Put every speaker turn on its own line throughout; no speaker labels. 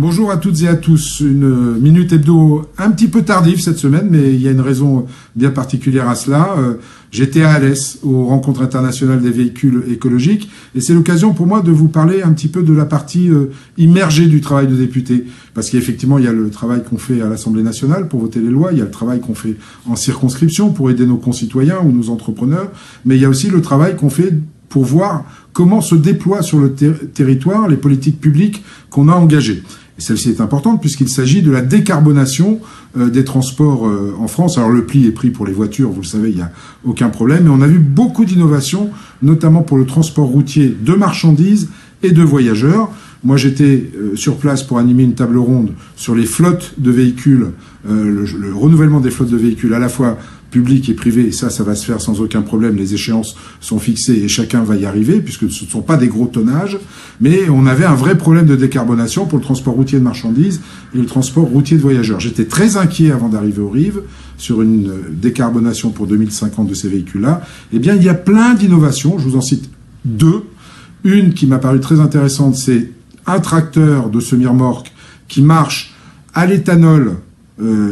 Bonjour à toutes et à tous. Une minute hebdo un petit peu tardive cette semaine, mais il y a une raison bien particulière à cela. J'étais à Alès, aux rencontres internationales des véhicules écologiques, et c'est l'occasion pour moi de vous parler un petit peu de la partie immergée du travail de député. Parce qu'effectivement, il y a le travail qu'on fait à l'Assemblée nationale pour voter les lois, il y a le travail qu'on fait en circonscription pour aider nos concitoyens ou nos entrepreneurs, mais il y a aussi le travail qu'on fait pour voir comment se déploient sur le territoire les politiques publiques qu'on a engagées. Et celle-ci est importante puisqu'il s'agit de la décarbonation des transports en France. Alors le pli est pris pour les voitures, vous le savez, il n'y a aucun problème. Mais on a vu beaucoup d'innovations, notamment pour le transport routier de marchandises et de voyageurs. Moi, j'étais sur place pour animer une table ronde sur les flottes de véhicules, le renouvellement des flottes de véhicules à la fois publics et privés. Et ça va se faire sans aucun problème. Les échéances sont fixées et chacun va y arriver puisque ce ne sont pas des gros tonnages. Mais on avait un vrai problème de décarbonation pour le transport routier de marchandises et le transport routier de voyageurs. J'étais très inquiet avant d'arriver aux Rives sur une décarbonation pour 2050 de ces véhicules-là. Eh bien, il y a plein d'innovations. Je vous en cite deux. Une qui m'a paru très intéressante, c'est un tracteur de semi-remorque qui marche à l'éthanol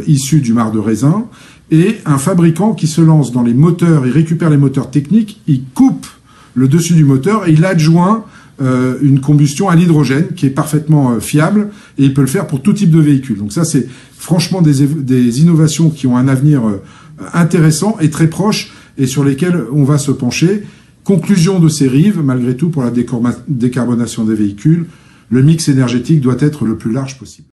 issu du marc de raisin et un fabricant qui se lance dans les moteurs, il récupère les moteurs techniques, il coupe le dessus du moteur et il adjoint une combustion à l'hydrogène qui est parfaitement fiable et il peut le faire pour tout type de véhicule. Donc ça, c'est franchement des innovations qui ont un avenir intéressant et très proche et sur lesquelles on va se pencher. Conclusion de ces Rives, malgré tout, pour la décarbonation des véhicules, le mix énergétique doit être le plus large possible.